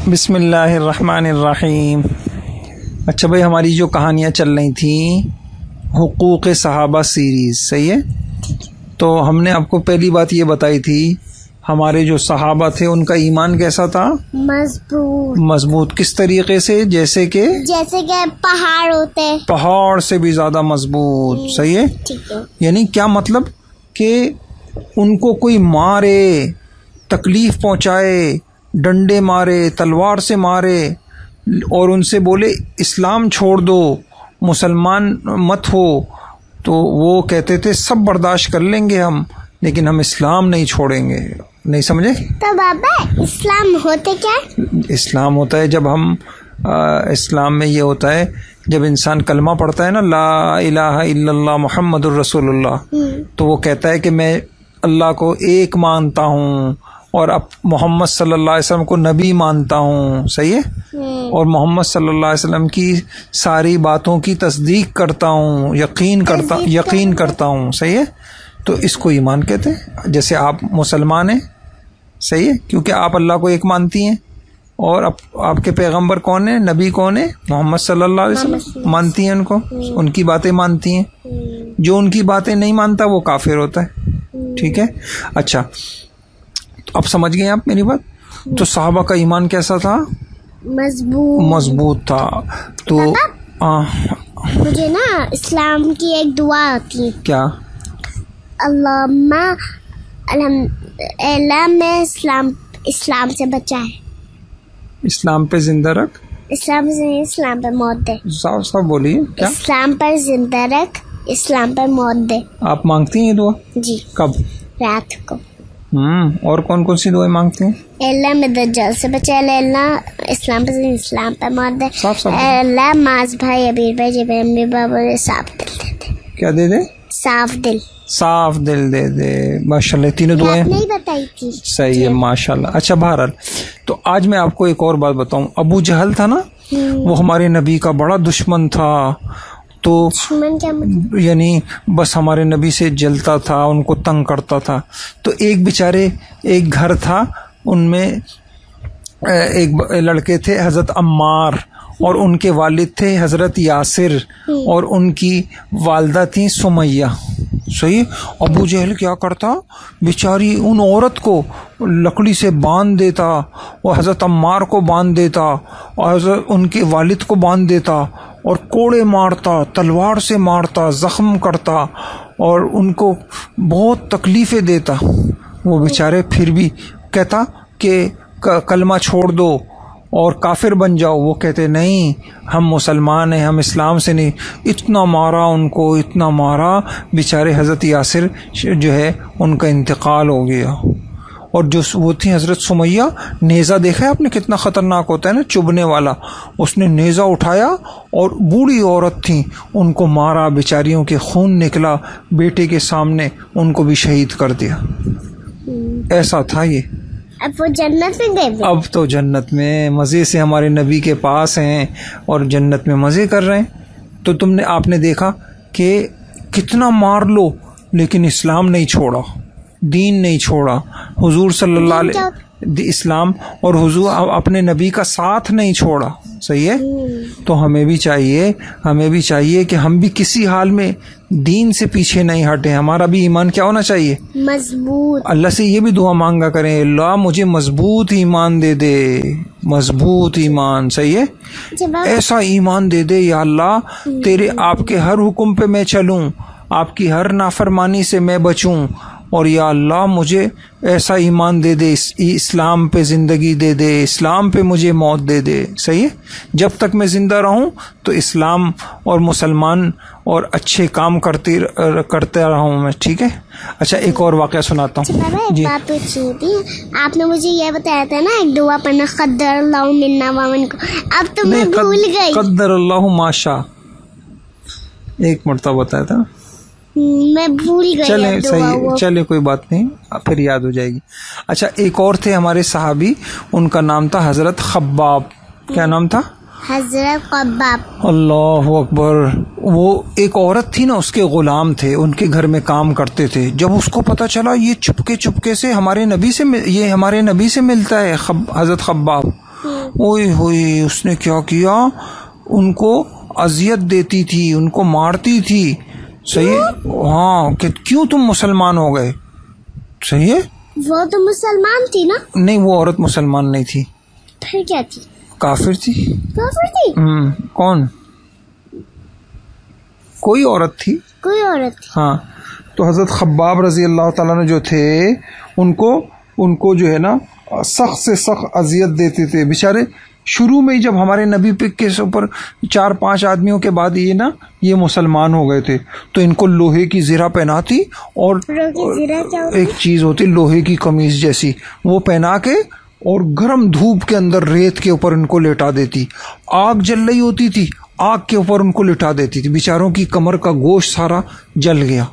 بسم اللہ الرحمن الرحیم۔ اچھا بھائی، ہماری جو کہانیاں چل رہی تھیں حقوق صحابہ سیریز، صحیح ہے؟ تو ہم نے آپ کو پہلی بات یہ بتائی تھی ہمارے جو صحابہ تھے ان کا ایمان کیسا تھا؟ مضبوط کس طریقے سے؟ جیسے کہ پہاڑ ہوتے ہیں، پہاڑ سے بھی زیادہ مضبوط، صحیح ہے؟ یعنی کیا مطلب کہ ان کو کوئی مارے، تکلیف پہنچائے، ڈنڈے مارے، تلوار سے مارے اور ان سے بولے اسلام چھوڑ دو، مسلمان مت ہو، تو وہ کہتے تھے سب برداشت کر لیں گے ہم، لیکن ہم اسلام نہیں چھوڑیں گے۔ نہیں سمجھے؟ تو بابا اسلام ہوتے کیا؟ اسلام ہوتا ہے جب ہم اسلام میں یہ ہوتا ہے جب انسان کلمہ پڑھتا ہے نا، لا الہ الا اللہ محمد الرسول اللہ، تو وہ کہتا ہے کہ میں اللہ کو ایک مانتا ہوں اور اب محمد صلی اللہ علیہ وسلم کو نبی مانتا ہوں، صحیح ہے؟ اور محمد صلی اللہ علیہ وسلم کی ساری باتوں کی تصدیق کرتا ہوں، یقین کرتا ہوں، صحیح ہے؟ تو اس کو ایمان کہتے ہیں۔ جیسے آپ مسلمان ہیں، صحیح ہے، کیونکہ آپ اللہ کو ایک مانتی ہیں، اور آپ کے پیغمبر کون ہیں، نبی کون ہے؟ محمد صلی اللہ علیہ وسلم، مانتی ہیں ان کو، ان کی باتیں مانتی ہیں۔ جو ان کی باتیں نہیں مانتا وہ کافر ہوتا ہے، ٹھیک ہے؟ اچھا، اب سمجھ گئے آپ میری بات؟ تو صحابہ کا ایمان کیسا تھا؟ مضبوط تھا۔ تو مجھے نا اسلام کی ایک دعا آتی ہے۔ کیا؟ اللہم اللہ میں اسلام سے بچائے، اسلام پہ زندہ رکھ، اسلام پہ موت دے، صاف بولیے۔ کیا؟ اسلام پر زندہ رکھ، اسلام پر موت دے۔ آپ مانگتی ہیں یہ دعا؟ جی۔ کب؟ رات کو۔ اور کون کون سی دعائیں مانگتے ہیں؟ اللہ میں دجال سے بچا لے، اللہ اسلام پہ موت دے، صاف اللہ معاذ بھائی، ابیر بھائی، جبیر امی بابا صاف دل دے دے۔ کیا دے دے؟ صاف دل دے دے۔ ماشاءاللہ، تینوں دعائیں نہیں بتائی تھی۔ صحیح ہے، ماشاءاللہ۔ اچھا، بہرحال تو آج میں آپ کو ایک اور بات بتاؤں۔ ابو جہل تھا نا، وہ ہمارے نبی کا بڑا دشمن تھا، تو یعنی بس ہمارے نبی سے جلتا تھا، ان کو تنگ کرتا تھا۔ تو ایک گھر تھا، ان میں ایک لڑکے تھے حضرت عمار، اور ان کے والد تھے حضرت یاسر، اور ان کی والدہ تھیں سمیہ، صحیح؟ ابو جہل کیا کرتا، بیچاری ان عورت کو لکڑی سے باندھ دیتا، اور حضرت عمار کو باندھ دیتا، اور حضرت ان کے والد کو باندھ دیتا، اور کوڑے مارتا، تلوار سے مارتا، زخم کرتا، اور ان کو بہت تکلیفیں دیتا۔ وہ بیچارے پھر بھی کہتا کہ کلمہ چھوڑ دو اور کافر بن جاؤ، وہ کہتے نہیں، ہم مسلمان ہیں، ہم اسلام سے نہیں۔ اتنا مارا ان کو، اتنا مارا، بیچارے حضرت یاسر جو ہے ان کا انتقال ہو گیا۔ اور جو وہ تھی حضرت سمیہ، نیزہ دیکھا ہے آپ نے کتنا خطرناک ہوتا ہے نا، چبھنے والا، اس نے نیزہ اٹھایا اور بوڑھی عورت تھی ان کو مارا، بیچاریوں کے خون نکلا، بیٹے کے سامنے ان کو بھی شہید کر دیا۔ ایسا تھا یہ۔ اب وہ جنت میں گئے، اب تو جنت میں مزے سے ہمارے نبی کے پاس ہیں اور جنت میں مزے کر رہے ہیں۔ تو آپ نے دیکھا کہ کتنا مار لو لیکن اسلام نہیں چھوڑا، دین نہیں چھوڑا، حضور صلی اللہ علیہ اسلام اور حضور اپنے نبی کا ساتھ نہیں چھوڑا، صحیح ہے؟ تو ہمیں بھی چاہیے کہ ہم بھی کسی حال میں دین سے پیچھے نہیں ہٹیں۔ ہمارا بھی ایمان کیا ہونا چاہیے؟ مضبوط۔ اللہ سے یہ بھی دعا مانگا کریں، اللہ مجھے مضبوط ایمان دے دے، مضبوط ایمان، صحیح ہے؟ ایسا ایمان دے دے یا اللہ تیرے آپ کے ہر حکم پہ میں چلوں، آپ کی ہر نافرمانی سے میں بچوں، اور یا اللہ مجھے ایسا ایمان دے دے، اسلام پہ زندگی دے دے، اسلام پہ مجھے موت دے دے، صحیح ہے؟ جب تک میں زندہ رہوں تو اسلام اور مسلمان اور اچھے کام کرتے رہوں میں، ٹھیک ہے؟ اچھا، ایک اور واقعہ سناتا ہوں۔ جی، آپ نے مجھے یہ بتایا تھا نا ایک دعا پڑھنا، قدر اللہ منا ومنکم، اب تو میں بھول گئی۔ قدر اللہ ما شاء، ایک مرتبہ بتایا تھا، میں بھول گئی۔ چلے کوئی بات نہیں، پھر یاد ہو جائے گی۔ اچھا، ایک اور تھے ہمارے صحابی، ان کا نام تھا حضرت خباب۔ کیا نام تھا؟ حضرت خباب۔ اللہ اکبر۔ وہ ایک عورت تھی نا، اس کے غلام تھے، ان کے گھر میں کام کرتے تھے۔ جب اس کو پتا چلا یہ چپکے سے ہمارے نبی سے ملتا ہے حضرت خباب، اوئے ہوئے اس نے کیا کیا، ان کو اذیت دیتی تھی، ان کو مارتی تھی. صحیح ہے؟ ہاں کہ کیوں تم مسلمان ہو گئے. صحیح ہے، وہ تو مسلمان تھی نا. نہیں وہ عورت مسلمان نہیں تھی. پھر کیا تھی؟ کافر تھی. کافر تھی؟ کون؟ کوئی عورت تھی. کوئی عورت تھی. ہاں تو حضرت خباب رضی اللہ تعالیٰ نے جو تھے ان کو جو ہے نا سخت سے سخت اذیت دیتے تھے بیچارے. شروع میں ہی جب ہمارے نبی پہ کے اوپر 4-5 آدمیوں کے بعد یہ مسلمان ہو گئے تھے تو ان کو لوہے کی زرہ پہناتی اور ایک چیز ہوتی لوہے کی قمیض جیسی وہ پہنا کے اور گرم دھوپ کے اندر ریت کے اوپر ان کو لٹا دیتی. آگ جل رہی ہوتی تھی، آگ کے اوپر ان کو لٹا دیتی تھی. بیچاروں کی کمر کا گوشت سارا جل گیا.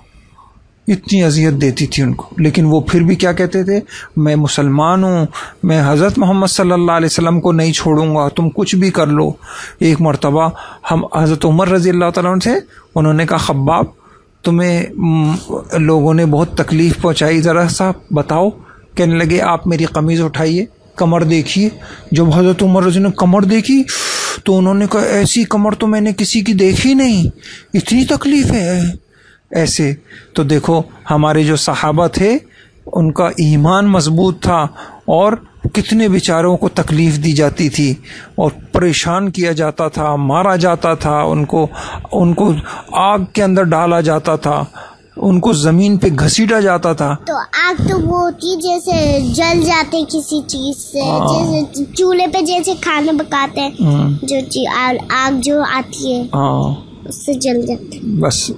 اتنی اذیت دیتی تھی ان کو، لیکن وہ پھر بھی کیا کہتے تھے، میں مسلمان ہوں، میں حضرت محمد صلی اللہ علیہ وسلم کو نہیں چھوڑوں گا، تم کچھ بھی کر لو. ایک مرتبہ ہم حضرت عمر رضی اللہ تعالیٰ عنہ سے انہوں نے کہا خباب تمہیں لوگوں نے بہت تکلیف پہنچائی، ذرا سا بتاؤ. کہنے لگے آپ میری قمیض اٹھائیے، کمر دیکھیے. جب حضرت عمر رضی نے کمر دیکھی تو انہوں نے کہا ایسی کمر تو میں نے کسی کی دیکھی نہیں، اتنی تکلیف ہے ایسے. تو دیکھو ہمارے جو صحابہ تھے ان کا ایمان مضبوط تھا اور کتنے بیچاروں کو تکلیف دی جاتی تھی اور پریشان کیا جاتا تھا، مارا جاتا تھا، ان کو آگ کے اندر ڈالا جاتا تھا، ان کو زمین پہ گھسیٹا جاتا تھا. تو آگ تو وہ ہوتی جیسے جل جاتے کسی چیز سے، جیسے چولہے پہ جیسے کھانا پکاتے ہیں جو آگ جو آتی ہے اس سے جل جاتے. بس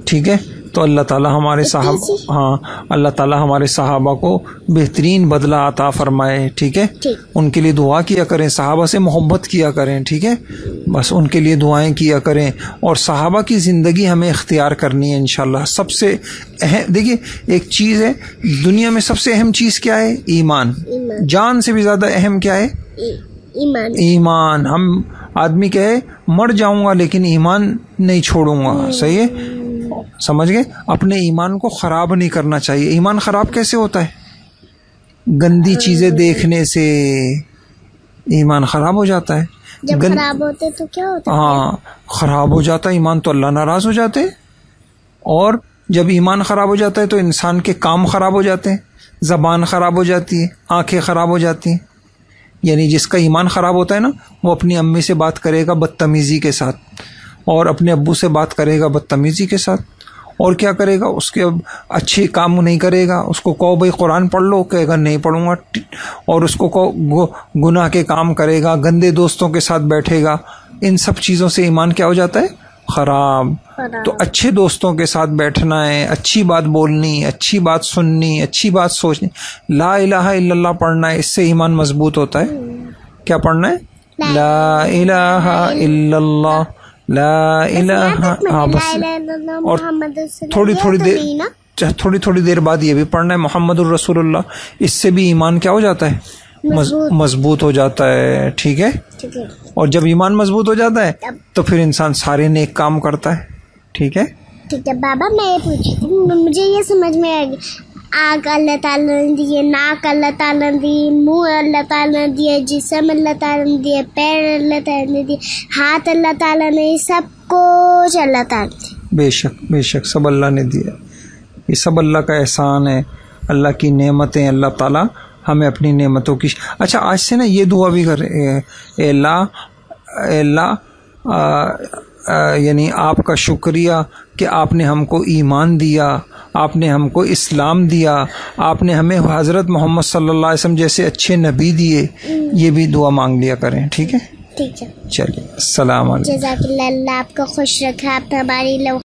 ٹھیک ہے. تو اللہ تعالیٰ ہمارے صحابہ کو بہترین بدلہ عطا فرمائے. ٹھیک ہے، ان کے لیے دعا کیا کریں، صحابہ سے محبت کیا کریں. ٹھیک ہے، بس ان کے لیے دعائیں کیا کریں اور صحابہ کی زندگی ہمیں اختیار کرنی ہے انشاءاللہ. سب سے اہم دیکھیے ایک چیز ہے دنیا میں، سب سے اہم چیز کیا ہے؟ ایمان. جان سے بھی زیادہ اہم کیا ہے؟ ایمان. ہم آدمی کہے مر جاؤں گا لیکن ایمان نہیں چھوڑوں گا. صحیح ہے، سمجھ گئے؟ اپنے ایمان کو خراب نہیں کرنا چاہیے. ایمان خراب کیسے ہوتا ہے؟ گندی چیزیں دیکھنے سے ایمان خراب ہو جاتا ہے. جب خراب ہوتے تو کیا ہوتا ہے؟ ہاں خراب ہو جاتا ہے ایمان تو اللہ ناراض ہو جاتے ہیں. اور جب ایمان خراب ہو جاتا ہے تو انسان کے کام خراب ہو جاتے ہیں، زبان خراب ہو جاتی ہے، آنکھیں خراب ہو جاتی ہیں. یعنی جس کا ایمان خراب ہوتا ہے نا وہ اپنی امی سے بات کرے گا بدتمیزی کے ساتھ اور اپنے ابو سے بات کرے گا بدتمیزی کے ساتھ، اور کیا کرے گا، اس کے اچھے کام نہیں کرے گا. اس کو کہو بھائی قرآن پڑھ لو، کہے گا نہیں پڑھوں گا، اور اس کو کہو گناہ کے کام کرے گا، گندے دوستوں کے ساتھ بیٹھے گا. ان سب چیزوں سے ایمان کیا ہو جاتا ہے؟ خراب. تو اچھے دوستوں کے ساتھ بیٹھنا ہے، اچھی بات بولنی، اچھی بات سننی، اچھی بات سوچنی، لا الہ الا اللہ پڑھنا ہے، اس سے ایمان مضبوط ہوتا ہے. کیا پڑھنا ہے؟ لا الہ الا اللہ، لا الہ. ہاں بس. اور تھوڑی دیر بعد یہ بھی پڑھنا ہے محمد الرسول اللہ. اس سے بھی ایمان کیا ہو جاتا ہے؟ مضبوط ہو جاتا ہے. ٹھیک ہے. اور جب ایمان مضبوط ہو جاتا ہے تو پھر انسان سارے نیک کام کرتا ہے. ٹھیک ہے. ٹھیک ہے بابا میں یہ پوچھی تھی، مجھے یہ سمجھ میں آ گئی آگ اللہ تعالیٰ نے دیے، ناک اللہ تعالیٰ نے دی، منہ اللہ تعالیٰ نے دیے، جسم اللہ تعالیٰ نے دیے، پیر اللہ تعالیٰ نے دیے، ہاتھ اللہ تعالیٰ نے، سب کچھ اللہ تعالیٰ نے. بے شک سب اللہ نے دیا. یہ سب اللہ کا احسان ہے، اللہ کی نعمتیں. اللہ تعالیٰ ہمیں اپنی نعمتوں کی اچھا آج سے نا یہ دعا بھی کر اے اللہ یعنی آپ کا شکریہ کہ آپ نے ہم کو ایمان دیا، آپ نے ہم کو اسلام دیا، آپ نے ہمیں حضرت محمد صلی اللہ علیہ وسلم جیسے اچھے نبی دیے. یہ بھی دعا مانگ لیا کریں. ٹھیک ہے. ٹھیک ہے. چلیے السلام علیکم. جزاک اللہ. اللہ آپ کو خوش رکھے. آپ ہماری